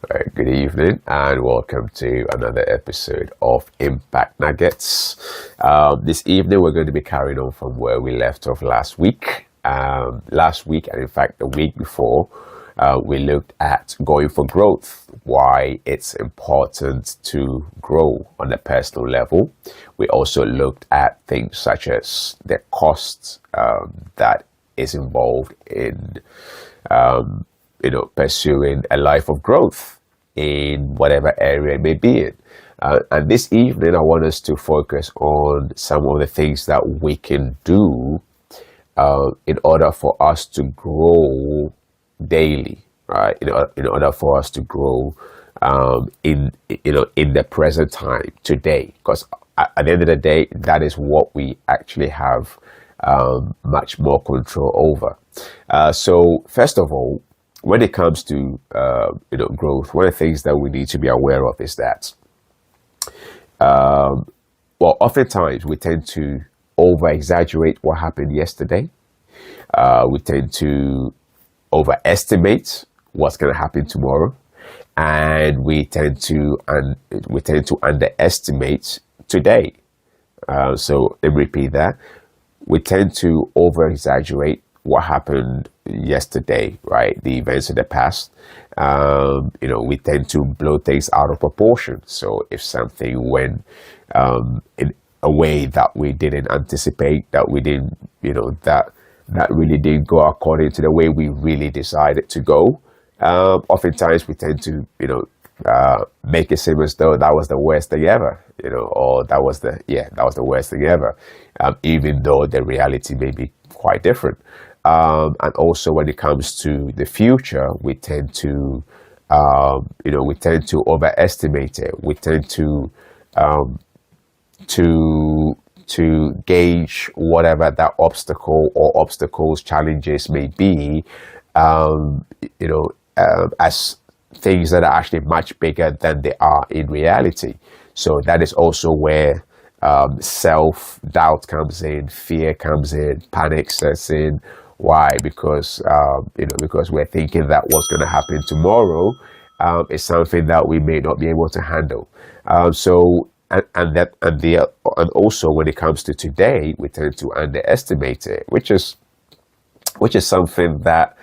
Good evening and welcome to another episode of Impact Nuggets. This evening we're going to be carrying on from where we left off last week. Last week, and in fact the week before, we looked at going for growth, why it's important to grow on a personal level. We also looked at things such as the costs that is involved in pursuing a life of growth in whatever area it may be in. And this evening, I want us to focus on some of the things that we can do in order for us to grow daily, right? In order for us to grow in the present time today, because at the end of the day, that is what we actually have much more control over. So first of all, when it comes to growth, one of the things that we need to be aware of is that oftentimes we tend to over exaggerate what happened yesterday. We tend to overestimate what's going to happen tomorrow, and we tend to underestimate today. So let me repeat that. We tend to over exaggerate what happened yesterday, right? The events of the past. We tend to blow things out of proportion. So if something went in a way that we didn't anticipate, that we didn't, that really didn't go according to the way we really decided to go, oftentimes we tend to, make it seem as though that was the worst thing ever, or that was the worst thing ever, even though the reality may be quite different. And also when it comes to the future, we tend to overestimate it. We tend to gauge whatever that obstacle or obstacles, challenges may be, as things that are actually much bigger than they are in reality. So that is also where self-doubt comes in, fear comes in, panic sets in. Why? Because we're thinking that what's going to happen tomorrow is something that we may not be able to handle. And also when it comes to today, we tend to underestimate it, which is something that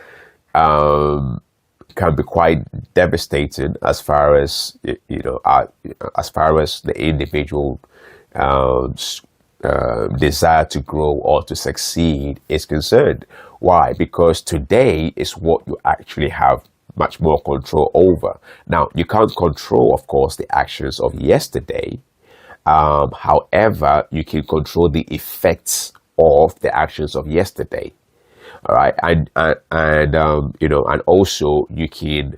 can be quite devastating as far as as far as the individual desire to grow or to succeed is concerned. Why? Because today is what you actually have much more control over. Now, you can't control, of course, the actions of yesterday. However, you can control the effects of the actions of yesterday. All right, and also you can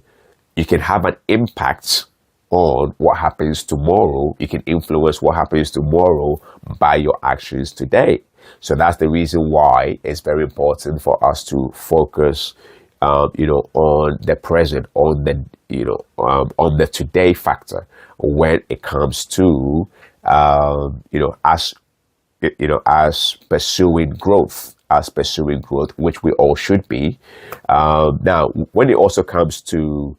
have an impact on what happens tomorrow. You can influence what happens tomorrow by your actions today. So that's the reason why it's very important for us to focus, on the present, on the today factor when it comes to, as pursuing growth. Which we all should be. Now, when it also comes to,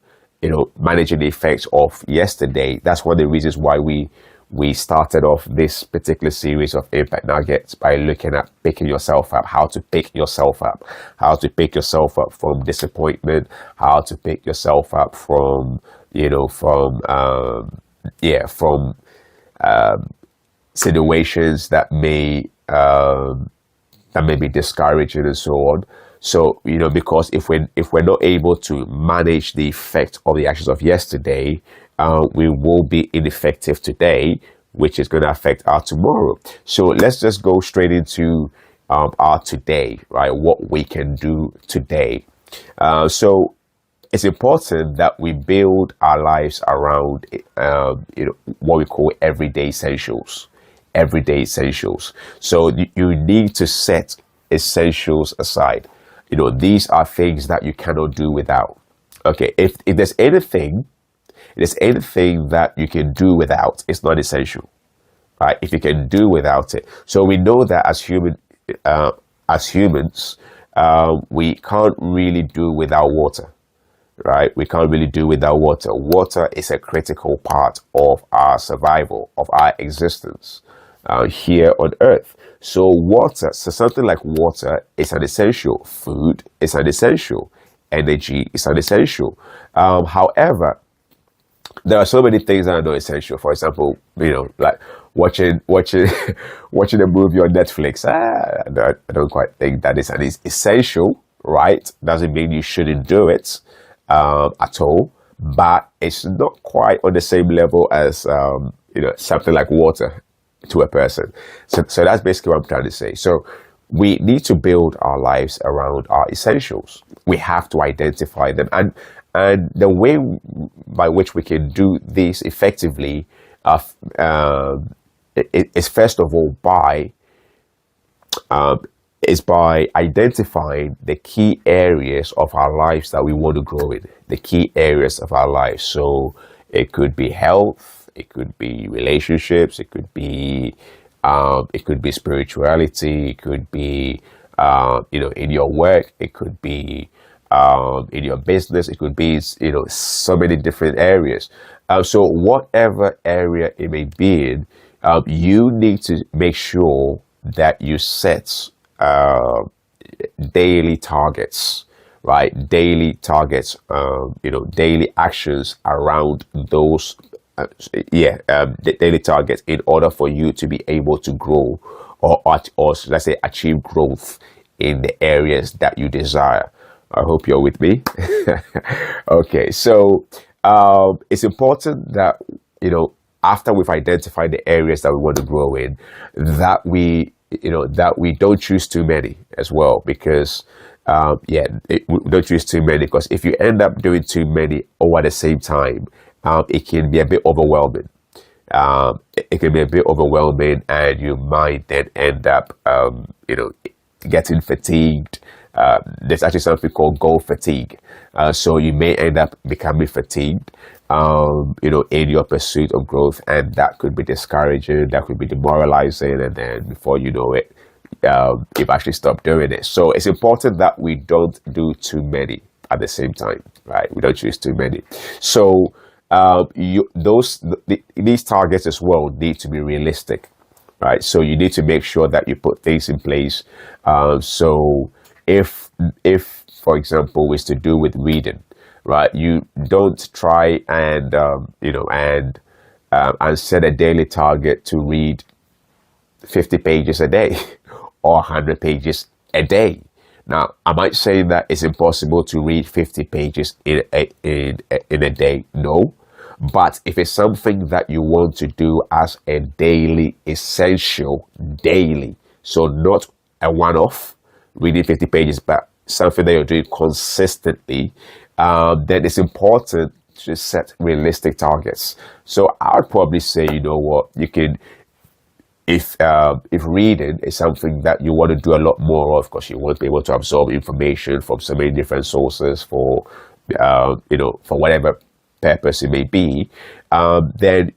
managing the effects of yesterday, that's one of the reasons why we started off this particular series of Impact Nuggets by looking at picking yourself up, how to pick yourself up, from disappointment, how to pick yourself up from, situations that may be discouraging and so on. So, because if we're not able to manage the effect of the actions of yesterday, we will be ineffective today, which is going to affect our tomorrow. So let's just go straight into our today, right? What we can do today. So it's important that we build our lives around, what we call everyday essentials. So you need to set essentials aside. These are things that you cannot do without. Okay, if there's anything that you can do without, it's not essential, right? If you can do without it. So we know that as humans, we can't really do without water. right? We can't really do without water. Water is a critical part of our survival, of our existence here on Earth. So water, so something like water is an essential. Food is an essential. Energy is an essential. However, there are so many things that are not essential. For example, like watching watching a movie on Netflix. I don't quite think that is an essential, right? Doesn't mean you shouldn't do it at all, but it's not quite on the same level as something like water to a person. So that's basically what I'm trying to say. So we need to build our lives around our essentials. We have to identify them, and the way by which we can do this effectively is first of all by identifying the key areas of our lives that we want to grow in, the key areas of our lives. So it could be health, it could be relationships, it could be spirituality, it could be in your work, it could be in your business, it could be so many different areas. So whatever area it may be in, you need to make sure that you set daily targets, right? Daily targets, daily actions around those, daily targets in order for you to be able to grow or let's say achieve growth in the areas that you desire. I hope you're with me. Okay, so it's important that, after we've identified the areas that we want to grow in, that we don't choose too many as well, because we don't choose too many, because if you end up doing too many all at the same time, it can be a bit overwhelming. It can be a bit overwhelming, and you might then end up, getting fatigued. There's actually something called goal fatigue. So you may end up becoming fatigued, in your pursuit of growth, and that could be discouraging, that could be demoralizing, and then before you know it, you've actually stopped doing it. So it's important that we don't do too many at the same time, right? We don't choose too many. So these targets as well need to be realistic, right? So you need to make sure that you put things in place. So if for example is to do with reading, right, you don't try and set a daily target to read 50 pages a day or 100 pages a day. Now, am I saying that it's impossible to read 50 pages in a day? No. But if it's something that you want to do as a daily essential, daily, so not a one-off, reading 50 pages, but something that you're doing consistently, then it's important to set realistic targets. So I would probably say, you can, if reading is something that you want to do a lot more of, because you want to be able to absorb information from so many different sources for whatever purpose it may be, then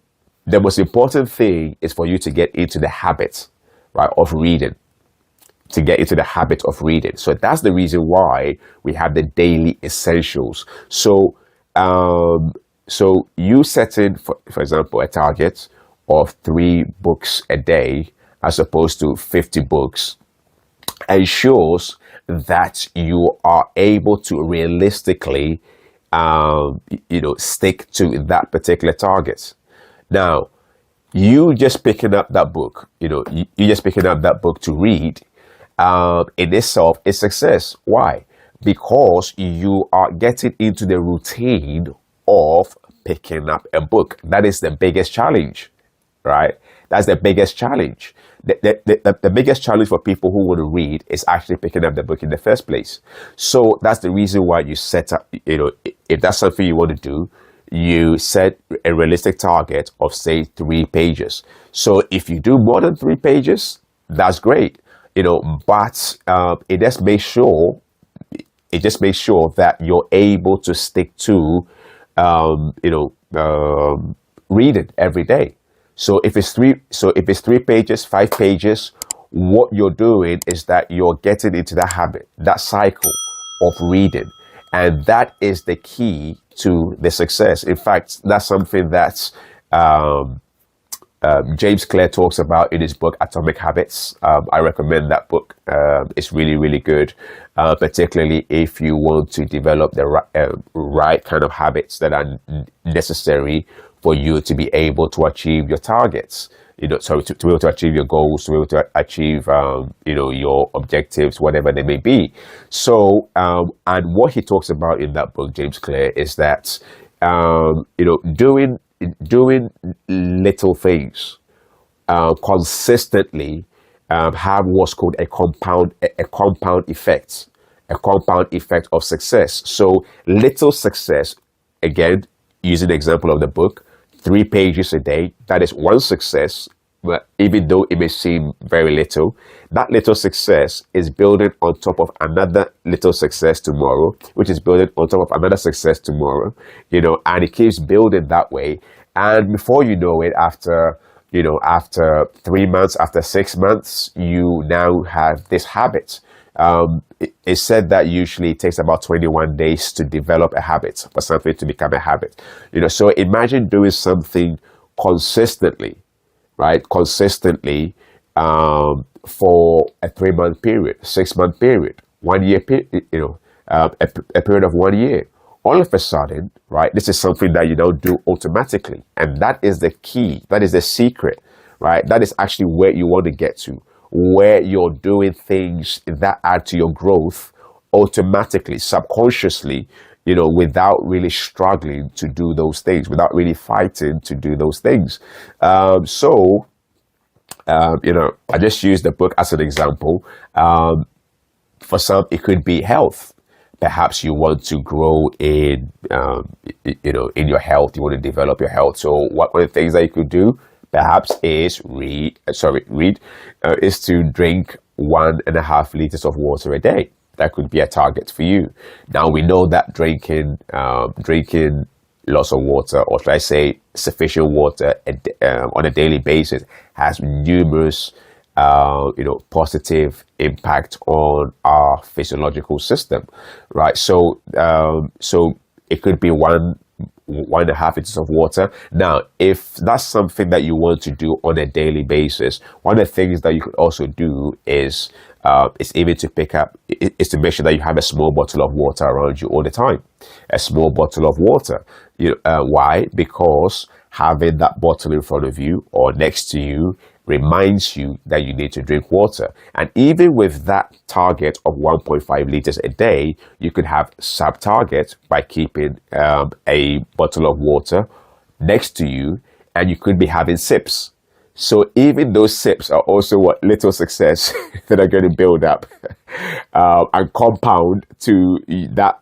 the most important thing is for you to get into the habit, right, of reading. To get into the habit of reading. So that's the reason why we have the daily essentials. So you setting, for example, a target of 3 books a day as opposed to 50 books ensures that you are able to realistically stick to that particular target. Now, you just picking up that book, you just picking up that book to read, in itself is success. Why? Because you are getting into the routine of picking up a book. That is the biggest challenge, right? That's the biggest challenge. The biggest challenge for people who want to read is actually picking up the book in the first place. So that's the reason why you set up, if that's something you want to do, you set a realistic target of, say, 3 pages. So if you do more than 3 pages, that's great. But it just makes sure that you're able to stick to reading every day. So if it's 3 pages, 5 pages, what you're doing is that you're getting into that habit, that cycle of reading, And that is the key to the success. In fact, that's something that um, James Clear talks about in his book Atomic Habits. I recommend that book. It's really, really good, particularly if you want to develop the right kind of habits that are necessary for you to be able to achieve your targets. To be able to achieve your goals, to be able to achieve, your objectives, whatever they may be. So, and what he talks about in that book, James Clear, is that, doing little things consistently have what's called a compound effect of success. So little success, again, using the example of the book, 3 pages a day, that is one success. But even though it may seem very little, that little success is building on top of another little success tomorrow, which is building on top of another success tomorrow, and it keeps building that way. And before you know it, after 3 months, after 6 months, you now have this habit. It's said that usually it takes about 21 days to develop a habit, for something to become a habit. So imagine doing something consistently, right? Consistently, for a 3 month period, 6 month period, 1 year period, a period of 1 year. All of a sudden, right, this is something that you don't do automatically. And that is the key. That is the secret, right? That is actually where you want to get to, where you're doing things that add to your growth automatically, subconsciously, without really struggling to do those things, without really fighting to do those things. I just used the book as an example. For some, it could be health. Perhaps you want to grow in your health. You want to develop your health. So one of the things that you could do, perhaps, is is to drink 1.5 liters of water a day. That could be a target for you. Now we know that drinking lots of water, or should I say sufficient water on a daily basis, has numerous positive impact on our physiological system, right? So it could be 1.5 liters of water. Now, if that's something that you want to do on a daily basis, one of the things that you could also do is even to pick up, is to make sure that you have a small bottle of water around you all the time. A small bottle of water. Why? Because having that bottle in front of you or next to you reminds you that you need to drink water. And even with that target of 1.5 liters a day, you could have sub-targets by keeping a bottle of water next to you, and you could be having sips. So even those sips are also what little success that are going to build up and compound to that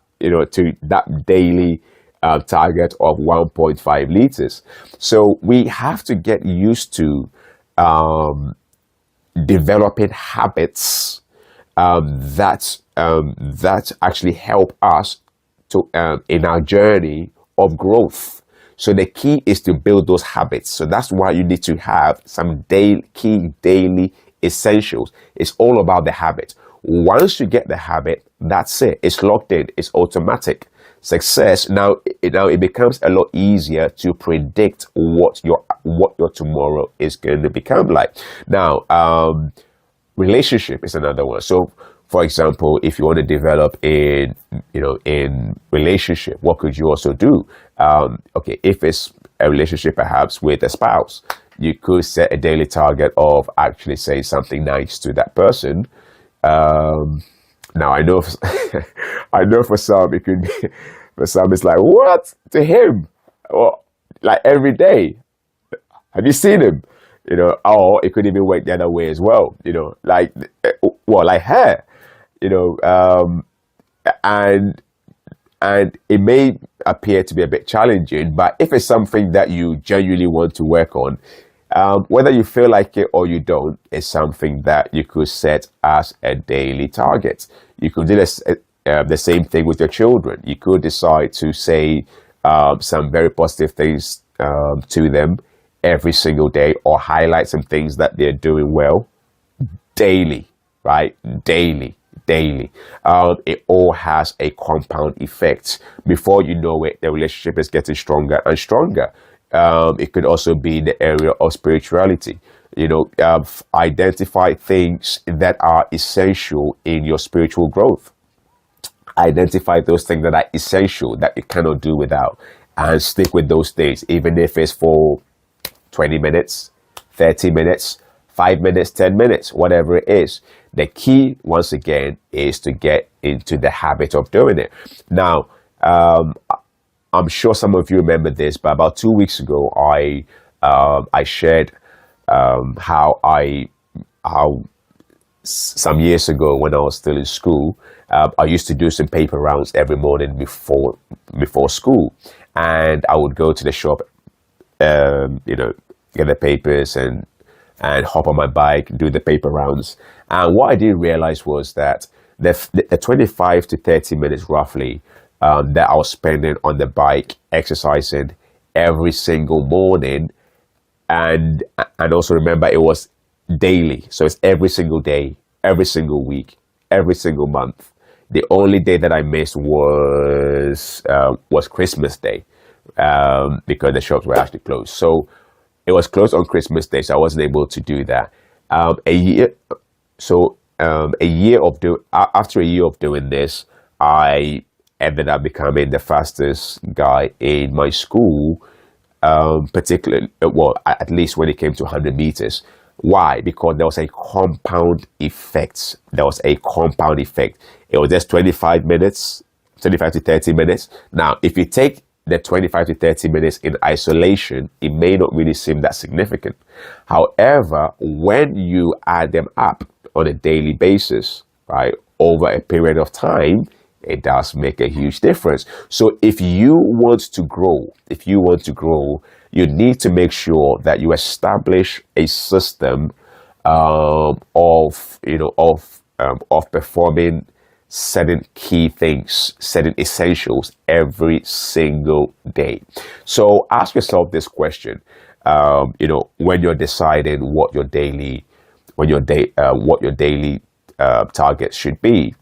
daily target of 1.5 liters. So we have to get used to developing habits that actually help us to in our journey of growth. So the key is to build those habits. So that's why you need to have some key daily essentials. It's all about the habit. Once you get the habit, that's it. It's locked in. It's automatic. Success now it becomes a lot easier to predict what your tomorrow is going to become like. Now, relationship is another one. So, for example, if you want to develop in relationship, what could you also do? If it's a relationship perhaps with a spouse, you could set a daily target of actually saying something nice to that person. Now I know, I know for some it could be, for some it's like, what, to him? Well, like every day. Have you seen him? Or it could even work the other way as well. Like her. And it may appear to be a bit challenging, but if it's something that you genuinely want to work on, whether you feel like it or you don't, it's something that you could set as a daily target. You could do this, the same thing with your children. You could decide to say some very positive things to them every single day, or highlight some things that they're doing well daily, right? Daily. daily. It all has a compound effect. Before you know it, the relationship is getting stronger and stronger. It could also be in the area of spirituality. Identify things that are essential in your spiritual growth. Identify those things that are essential that you cannot do without, and stick with those things, even if it's for 20 minutes, 30 minutes, 5 minutes, 10 minutes, whatever it is. The key, once again, is to get into the habit of doing it. Now, I'm sure some of you remember this, but about 2 weeks ago, I shared how some years ago when I was still in school, I used to do some paper rounds every morning before school, and I would go to the shop, get the papers and hop on my bike, do the paper rounds. And what I didn't realize was that the 25 to 30 minutes roughly that I was spending on the bike exercising every single morning, and also remember, it was daily, so it's every single day, every single week, every single month. The only day that I missed was Christmas Day, because the shops were actually closed. So it was closed on Christmas Day, so I wasn't able to do that. After a year of doing this, I ended up becoming the fastest guy in my school, particularly, well, at least when it came to 100 meters. Why? Because there was a compound effect. There was a compound effect. It was just 25 minutes, 25 to 30 minutes. Now, if you take the 25 to 30 minutes in isolation, it may not really seem that significant. However, when you add them up on a daily basis, right, over a period of time, it does make a huge difference. So if you want to grow, you need to make sure that you establish a system of performing certain key things, certain essentials every single day. So ask yourself this question: when you're deciding what your daily targets should be.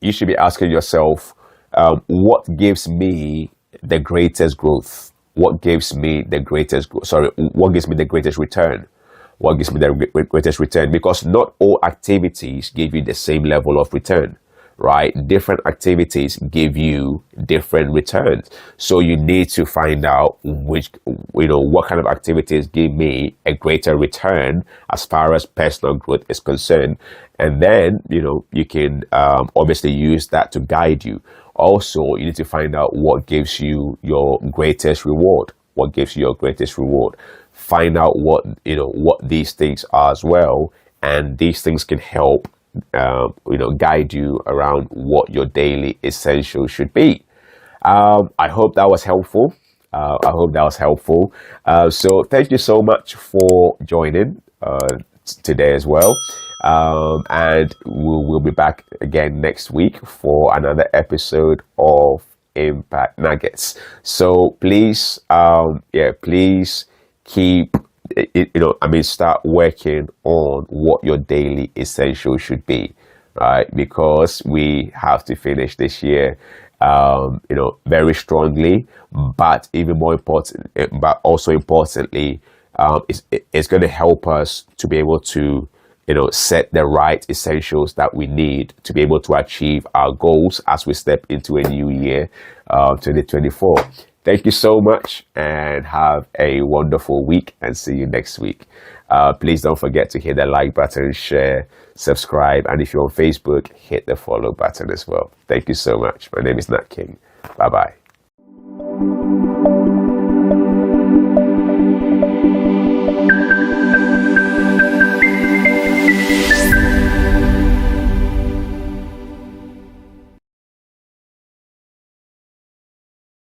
You should be asking yourself, what gives me the greatest growth? What gives me the greatest return? What gives me the greatest return? Because not all activities give you the same level of return, right? Different activities give you different returns. So you need to find out what kind of activities give me a greater return as far as personal growth is concerned. And then, you can obviously use that to guide you. Also, you need to find out what gives you your greatest reward. What gives you your greatest reward? Find out what these things are as well. And these things can help guide you around what your daily essentials should be. I hope that was helpful. So thank you so much for joining today as well. And we'll be back again next week for another episode of Impact Nuggets. So please, please keep start working on what your daily essential should be, right? Because we have to finish this year, very strongly. But even more important, but also importantly, it's going to help us to be able to, set the right essentials that we need to be able to achieve our goals as we step into a new year, 2024. Thank you so much, and have a wonderful week, and see you next week. Please don't forget to hit the like button, share, subscribe, and if you're on Facebook, hit the follow button as well. Thank you so much. My name is Nat King. Bye-bye.